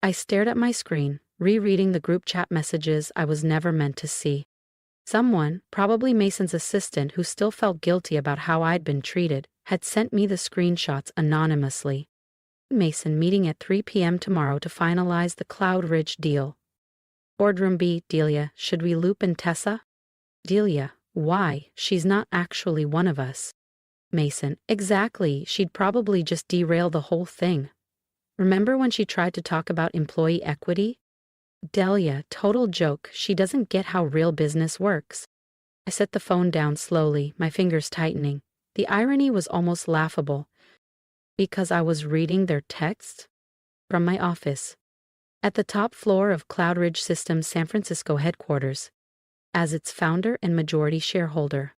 I stared at my screen, rereading the group chat messages I was never meant to see. Someone, probably Mason's assistant who still felt guilty about how I'd been treated, had sent me the screenshots anonymously. Mason meeting at 3 p.m. tomorrow to finalize the CloudRidge deal. Boardroom B, Delia, should we loop in Tessa? Delia, why? She's not actually one of us. Mason, exactly, she'd probably just derail the whole thing. Remember when she tried to talk about employee equity? Delia, total joke, she doesn't get how real business works. I set the phone down slowly, my fingers tightening. The irony was almost laughable. Because I was reading their text? From my office. At the top floor of CloudRidge Systems San Francisco headquarters. As its founder and majority shareholder.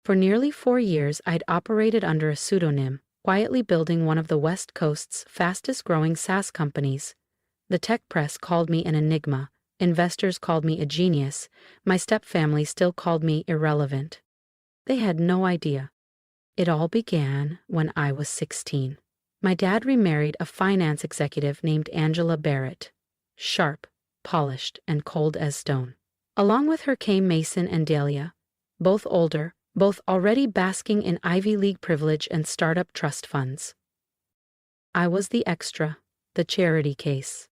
For nearly 4 years I'd operated under a pseudonym, quietly building one of the West Coast's fastest-growing SaaS companies. The tech press called me an enigma, investors called me a genius, my stepfamily still called me irrelevant. They had no idea. It all began when I was 16. My dad remarried a finance executive named Angela Barrett. Sharp, polished, and cold as stone. Along with her came Mason and Delia, both older, both already basking in Ivy League privilege and startup trust funds. I was the extra, the charity case.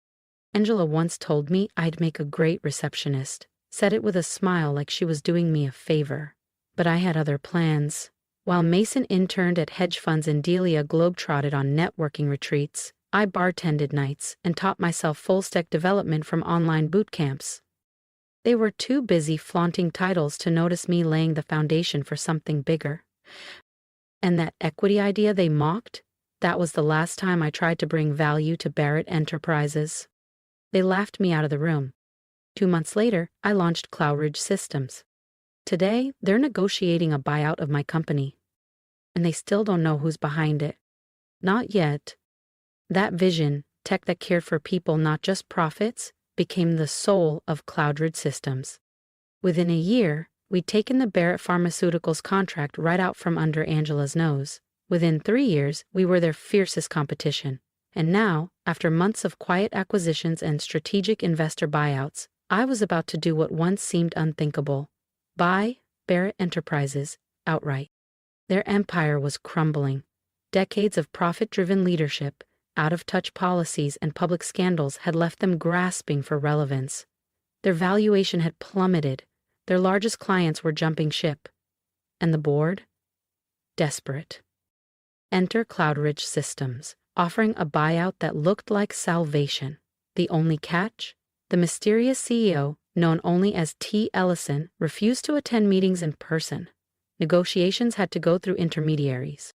Angela once told me I'd make a great receptionist, said it with a smile like she was doing me a favor. But I had other plans. While Mason interned at hedge funds and Delia globetrotted on networking retreats, I bartended nights and taught myself full-stack development from online boot camps. They were too busy flaunting titles to notice me laying the foundation for something bigger. And that equity idea they mocked? That was the last time I tried to bring value to Barrett Enterprises. They laughed me out of the room. 2 months later, I launched CloudRidge Systems. Today, they're negotiating a buyout of my company. And they still don't know who's behind it. Not yet. That vision, tech that cared for people, not just profits, became the soul of CloudRidge Systems. Within a year, we'd taken the Barrett Pharmaceuticals contract right out from under Angela's nose. Within 3 years, we were their fiercest competition. And now, after months of quiet acquisitions and strategic investor buyouts, I was about to do what once seemed unthinkable. Buy Barrett Enterprises outright. Their empire was crumbling. Decades of profit-driven leadership, out-of-touch policies, and public scandals had left them grasping for relevance. Their valuation had plummeted. Their largest clients were jumping ship. And the board? Desperate. Enter CloudRidge Systems, offering a buyout that looked like salvation. The only catch? The mysterious CEO, known only as T. Ellison, refused to attend meetings in person. Negotiations had to go through intermediaries.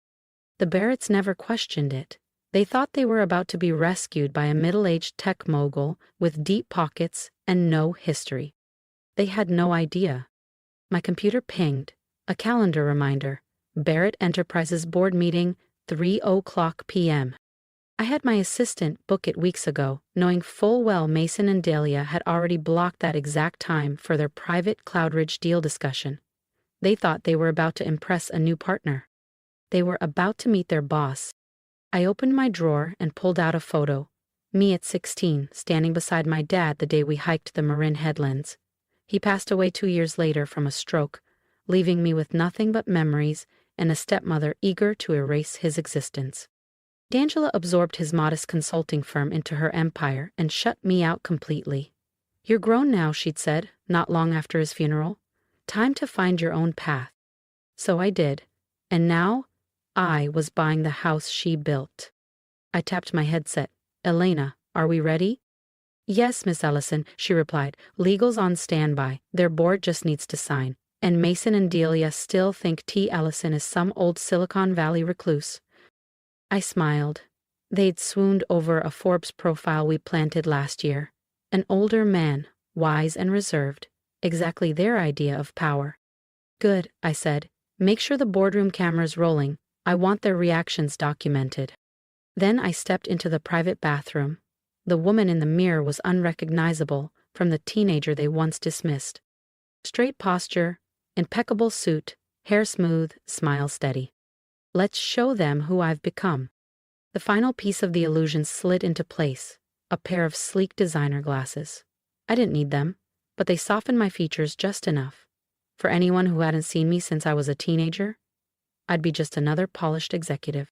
The Barretts never questioned it. They thought they were about to be rescued by a middle-aged tech mogul with deep pockets and no history. They had no idea. My computer pinged. A calendar reminder. Barrett Enterprises board meeting, 3:00 p.m. I had my assistant book it weeks ago, knowing full well Mason and Delia had already blocked that exact time for their private CloudRidge deal discussion. They thought they were about to impress a new partner. They were about to meet their boss. I opened my drawer and pulled out a photo. Me at 16, standing beside my dad the day we hiked the Marin Headlands. He passed away 2 years later from a stroke, leaving me with nothing but memories and a stepmother eager to erase his existence. Angela absorbed his modest consulting firm into her empire and shut me out completely. "You're grown now," she'd said, not long after his funeral. "Time to find your own path." So I did. And now, I was buying the house she built. I tapped my headset. "Elena, are we ready?" "Yes, Miss Ellison," she replied. "Legal's on standby. Their board just needs to sign. And Mason and Delia still think T. Ellison is some old Silicon Valley recluse." I smiled. They'd swooned over a Forbes profile we planted last year. An older man, wise and reserved. Exactly their idea of power. "Good," I said. "Make sure the boardroom camera's rolling. I want their reactions documented." Then I stepped into the private bathroom. The woman in the mirror was unrecognizable from the teenager they once dismissed. Straight posture, impeccable suit, hair smooth, smile steady. Let's show them who I've become. The final piece of the illusion slid into place. a pair of sleek designer glasses. I didn't need them, but they softened my features just enough. For anyone who hadn't seen me since I was a teenager, I'd be just another polished executive.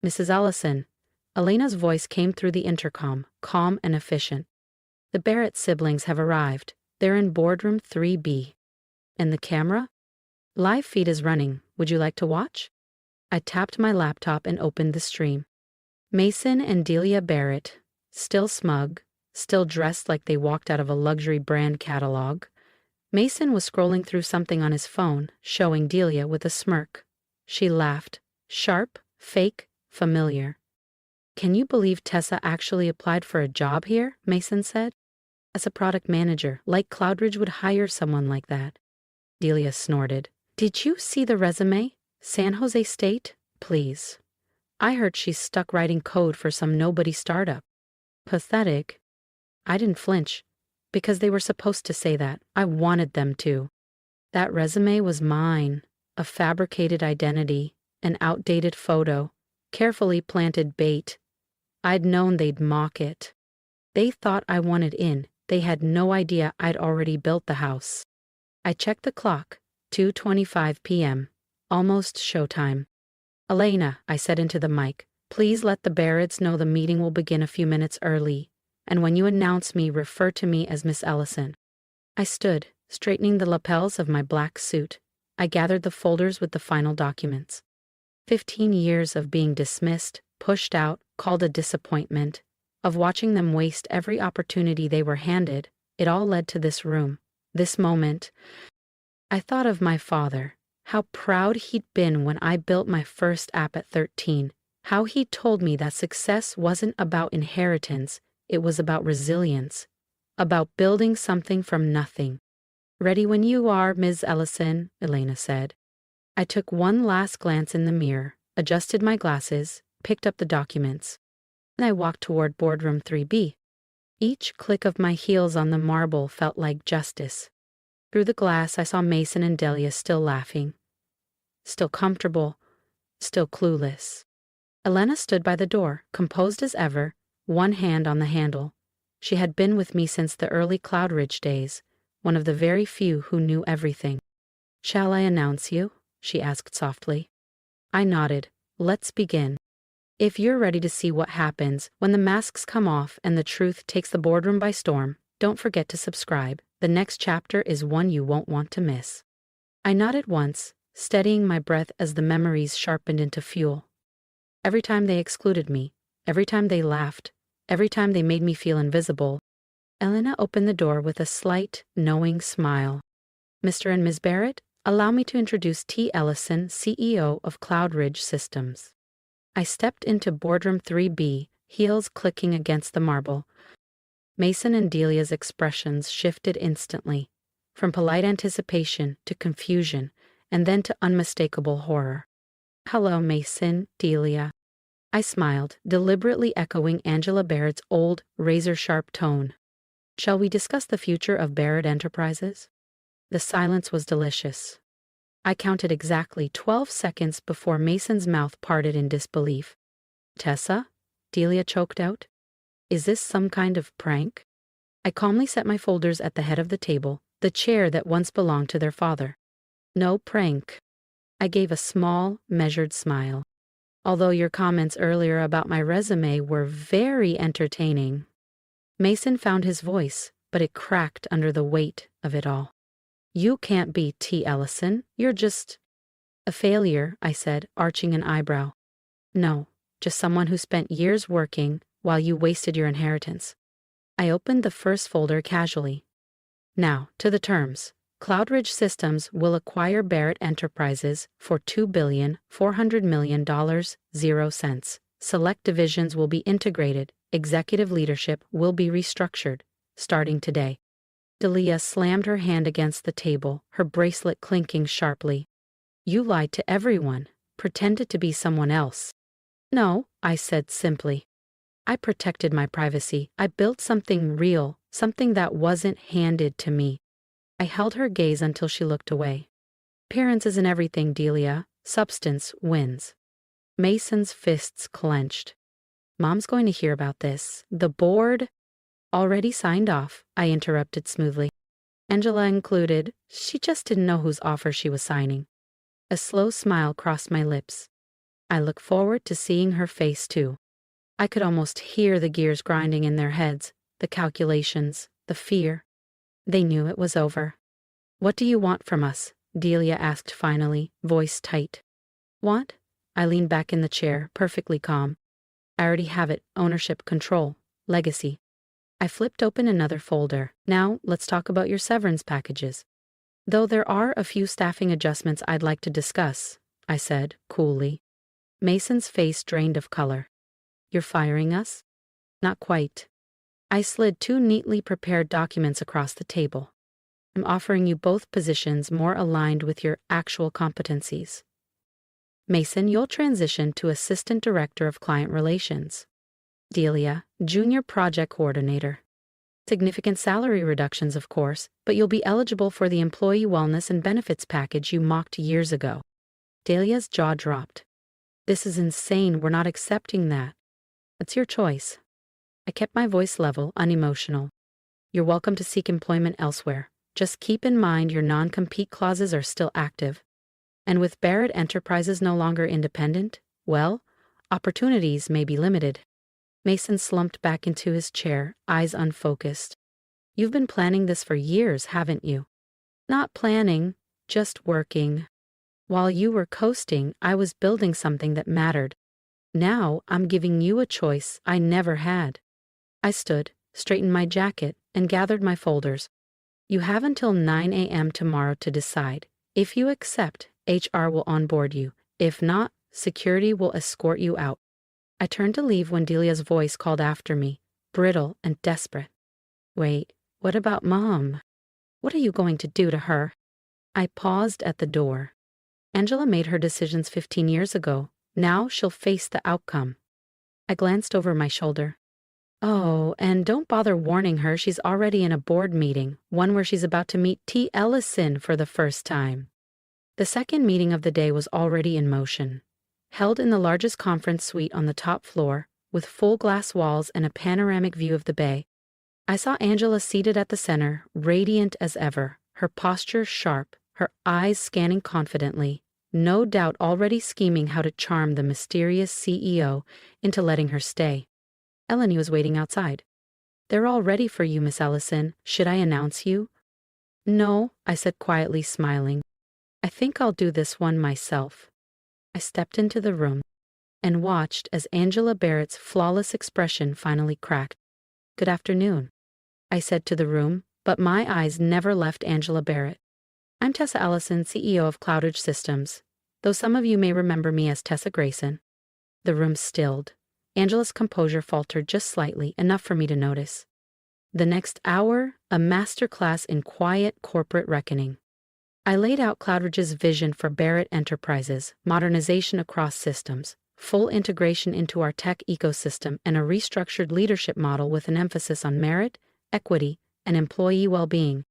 Mrs. Ellison. Elena's voice came through the intercom, calm and efficient. The Barrett siblings have arrived. They're in Boardroom 3B. And the camera? Live feed is running. Would you like to watch? I tapped my laptop and opened the stream. Mason and Delia Barrett, still smug, still dressed like they walked out of a luxury brand catalog. Mason was scrolling through something on his phone, showing Delia with a smirk. She laughed. Sharp, fake, familiar. Can you believe Tessa actually applied for a job here? Mason said. As a product manager, like CloudRidge would hire someone like that. Delia snorted. Did you see the resume? San Jose State? Please. I heard she's stuck writing code for some nobody startup. Pathetic. I didn't flinch, because they were supposed to say that. I wanted them to. That resume was mine. A fabricated identity, an outdated photo, carefully planted bait. I'd known they'd mock it. They thought I wanted in. They had no idea I'd already built the house. I checked the clock. 2:25 p.m. Almost showtime. Elena, I said into the mic, please let the Barretts know the meeting will begin a few minutes early, and when you announce me, refer to me as Miss Ellison. I stood, straightening the lapels of my black suit. I gathered the folders with the final documents. 15 years of being dismissed, pushed out, called a disappointment, of watching them waste every opportunity they were handed, it all led to this room, this moment. I thought of my father, how proud he'd been when I built my first app at 13, how he told me that success wasn't about inheritance, it was about resilience, about building something from nothing. Ready when you are, Ms. Ellison, Elena said. I took one last glance in the mirror, adjusted my glasses, picked up the documents. And I walked toward Boardroom 3B. Each click of my heels on the marble felt like justice. Through the glass, I saw Mason and Delia still laughing, still comfortable, still clueless. Elena stood by the door, composed as ever, one hand on the handle. She had been with me since the early CloudRidge days, one of the very few who knew everything. Shall I announce you? She asked softly. I nodded. Let's begin. If you're ready to see what happens when the masks come off and the truth takes the boardroom by storm, don't forget to subscribe. The next chapter is one you won't want to miss. I nodded once, steadying my breath as the memories sharpened into fuel. Every time they excluded me, every time they laughed, every time they made me feel invisible, Elena opened the door with a slight, knowing smile. Mr. and Ms. Barrett, allow me to introduce T. Ellison, CEO of CloudRidge Systems. I stepped into Boardroom 3B, heels clicking against the marble. Mason and Delia's expressions shifted instantly, from polite anticipation to confusion, and then to unmistakable horror. Hello, Mason, Delia. I smiled, deliberately echoing Angela Barrett's old, razor-sharp tone. Shall we discuss the future of Barrett Enterprises? The silence was delicious. I counted exactly 12 seconds before Mason's mouth parted in disbelief. Tessa? Delia choked out. Is this some kind of prank? I calmly set my folders at the head of the table, the chair that once belonged to their father. No prank. I gave a small, measured smile. Although your comments earlier about my resume were very entertaining. Mason found his voice, but it cracked under the weight of it all. You can't be T. Ellison. You're just a failure, I said, arching an eyebrow. No, just someone who spent years working while you wasted your inheritance. I opened the first folder casually. Now, to the terms. CloudRidge Systems will acquire Barrett Enterprises for $2,400,000,000, 0 cents. Select divisions will be integrated. Executive leadership will be restructured, starting today. Delia slammed her hand against the table, her bracelet clinking sharply. You lied to everyone, pretended to be someone else. No, I said simply. I protected my privacy. I built something real, something that wasn't handed to me. I held her gaze until she looked away. Appearance isn't everything, Delia. Substance wins. Mason's fists clenched. Mom's going to hear about this. The board already signed off, I interrupted smoothly. Angela included. She just didn't know whose offer she was signing. A slow smile crossed my lips. I look forward to seeing her face too. I could almost hear the gears grinding in their heads, the calculations, the fear. They knew it was over. What do you want from us? Delia asked finally, voice tight. Want? I leaned back in the chair, perfectly calm. I already have it. Ownership, control, legacy. I flipped open another folder. Now, let's talk about your severance packages. Though there are a few staffing adjustments I'd like to discuss, I said, coolly. Mason's face drained of color. You're firing us? Not quite. I slid two neatly prepared documents across the table. I'm offering you both positions more aligned with your actual competencies. Mason, you'll transition to Assistant Director of Client Relations. Delia, Junior Project Coordinator. Significant salary reductions, of course, but you'll be eligible for the employee wellness and benefits package you mocked years ago. Delia's jaw dropped. This is insane. We're not accepting that. It's your choice. I kept my voice level, unemotional. You're welcome to seek employment elsewhere. Just keep in mind your non-compete clauses are still active. And with Barrett Enterprises no longer independent, well, opportunities may be limited. Mason slumped back into his chair, eyes unfocused. You've been planning this for years, haven't you? Not planning, just working. While you were coasting, I was building something that mattered. Now I'm giving you a choice I never had. I stood, straightened my jacket, and gathered my folders. You have until 9 a.m. tomorrow to decide. If you accept, HR will onboard you. If not, security will escort you out. I turned to leave when Delia's voice called after me, brittle and desperate. Wait, what about Mom? What are you going to do to her? I paused at the door. Angela made her decisions 15 years ago. Now she'll face the outcome. I glanced over my shoulder. Oh, and don't bother warning her, she's already in a board meeting, one where she's about to meet T. Ellison for the first time. The second meeting of the day was already in motion. Held in the largest conference suite on the top floor, with full glass walls and a panoramic view of the bay. I saw Angela seated at the center, radiant as ever, her posture sharp, her eyes scanning confidently, no doubt already scheming how to charm the mysterious CEO into letting her stay. Eleni was waiting outside. They're all ready for you, Miss Ellison. Should I announce you? No, I said quietly, smiling. I think I'll do this one myself. I stepped into the room and watched as Angela Barrett's flawless expression finally cracked. Good afternoon, I said to the room, but my eyes never left Angela Barrett. I'm Tessa Ellison, CEO of CloudRidge Systems, though some of you may remember me as Tessa Grayson. The room stilled. Angela's composure faltered just slightly, enough for me to notice. The next hour, a masterclass in quiet corporate reckoning. I laid out CloudRidge's vision for Barrett Enterprises, modernization across systems, full integration into our tech ecosystem, and a restructured leadership model with an emphasis on merit, equity, and employee well-being.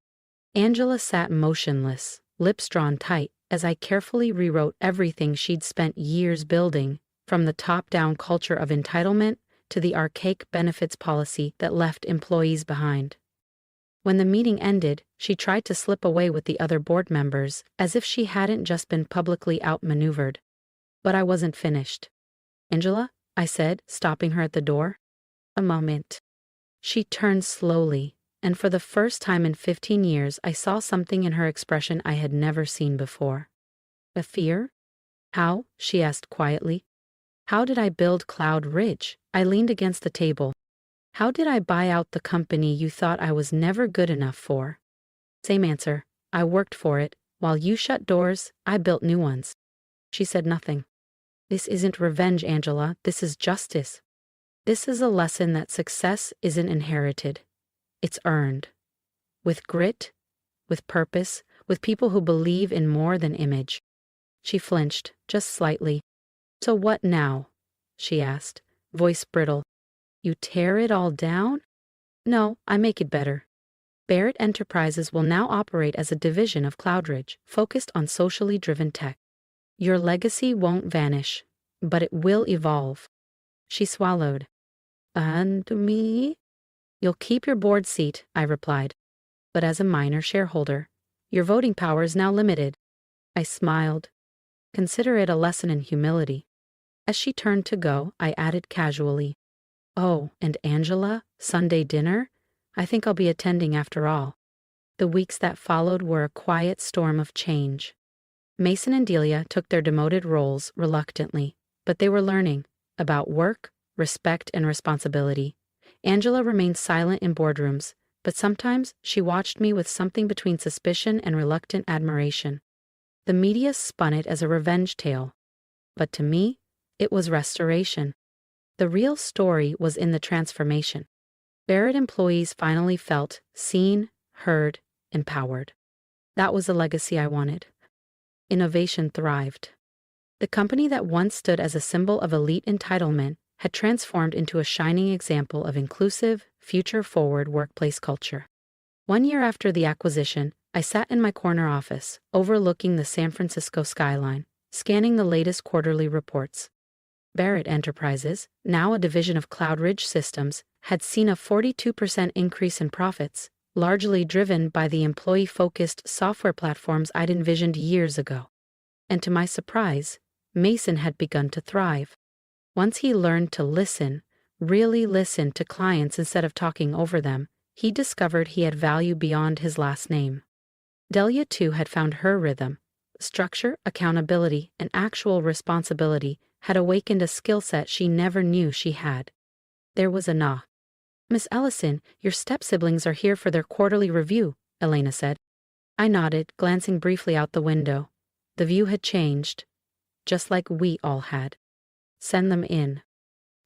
Angela sat motionless, lips drawn tight, as I carefully rewrote everything she'd spent years building, from the top-down culture of entitlement to the archaic benefits policy that left employees behind. When the meeting ended, she tried to slip away with the other board members, as if she hadn't just been publicly outmaneuvered. But I wasn't finished. Angela, I said, stopping her at the door. A moment. She turned slowly, and for the first time in 15 years I saw something in her expression I had never seen before. A fear? How? She asked quietly. How did I build CloudRidge? I leaned against the table. How did I buy out the company you thought I was never good enough for? Same answer. I worked for it. While you shut doors, I built new ones. She said nothing. This isn't revenge, Angela. This is justice. This is a lesson that success isn't inherited. It's earned. With grit, with purpose, with people who believe in more than image. She flinched, just slightly. So what now? She asked, voice brittle. You tear it all down? No, I make it better. Barrett Enterprises will now operate as a division of CloudRidge, focused on socially driven tech. Your legacy won't vanish, but it will evolve. She swallowed. And me? You'll keep your board seat, I replied. But as a minor shareholder, your voting power is now limited. I smiled. Consider it a lesson in humility. As she turned to go, I added casually, "Oh, and Angela, Sunday dinner? I think I'll be attending after all." The weeks that followed were a quiet storm of change. Mason and Delia took their demoted roles reluctantly, but they were learning about work, respect, and responsibility. Angela remained silent in boardrooms, but sometimes she watched me with something between suspicion and reluctant admiration. The media spun it as a revenge tale, but to me, it was restoration. The real story was in the transformation. Barrett employees finally felt seen, heard, empowered. That was the legacy I wanted. Innovation thrived. The company that once stood as a symbol of elite entitlement had transformed into a shining example of inclusive, future-forward workplace culture. 1 year after the acquisition, I sat in my corner office, overlooking the San Francisco skyline, scanning the latest quarterly reports. Barrett Enterprises, now a division of CloudRidge Systems, had seen a 42% increase in profits, largely driven by the employee-focused software platforms I'd envisioned years ago. And to my surprise, Mason had begun to thrive. Once he learned to listen, really listen to clients instead of talking over them, he discovered he had value beyond his last name. Delia, too, had found her rhythm. Structure, accountability, and actual responsibility had awakened a skill set she never knew she had. There was a nod. "Miss Ellison, your step-siblings are here for their quarterly review," Elena said. I nodded, glancing briefly out the window. The view had changed, just like we all had. "Send them in."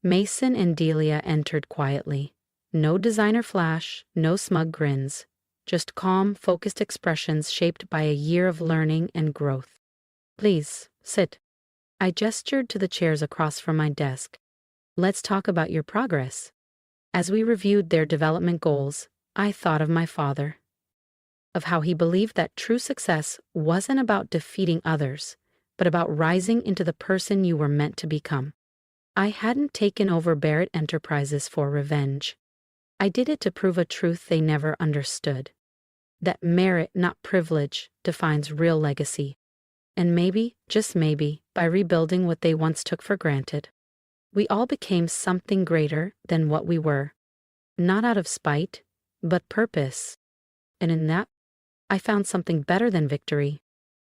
Mason and Delia entered quietly. No designer flash, no smug grins. Just calm, focused expressions shaped by a year of learning and growth. "Please, sit." I gestured to the chairs across from my desk. "Let's talk about your progress." As we reviewed their development goals, I thought of my father. Of how he believed that true success wasn't about defeating others, but about rising into the person you were meant to become. I hadn't taken over Barrett Enterprises for revenge. I did it to prove a truth they never understood. That merit, not privilege, defines real legacy. And maybe, just maybe, by rebuilding what they once took for granted, we all became something greater than what we were. Not out of spite, but purpose. And in that, I found something better than victory.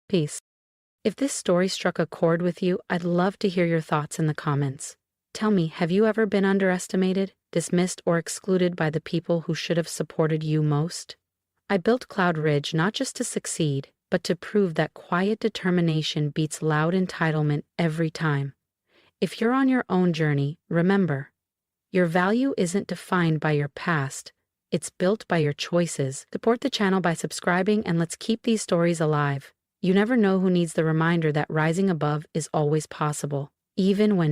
Peace. If this story struck a chord with you, I'd love to hear your thoughts in the comments. Tell me, have you ever been underestimated, dismissed, or excluded by the people who should have supported you most? I built CloudRidge not just to succeed, but to prove that quiet determination beats loud entitlement every time. If you're on your own journey, remember, your value isn't defined by your past, it's built by your choices. Support the channel by subscribing, and let's keep these stories alive. You never know who needs the reminder that rising above is always possible, even when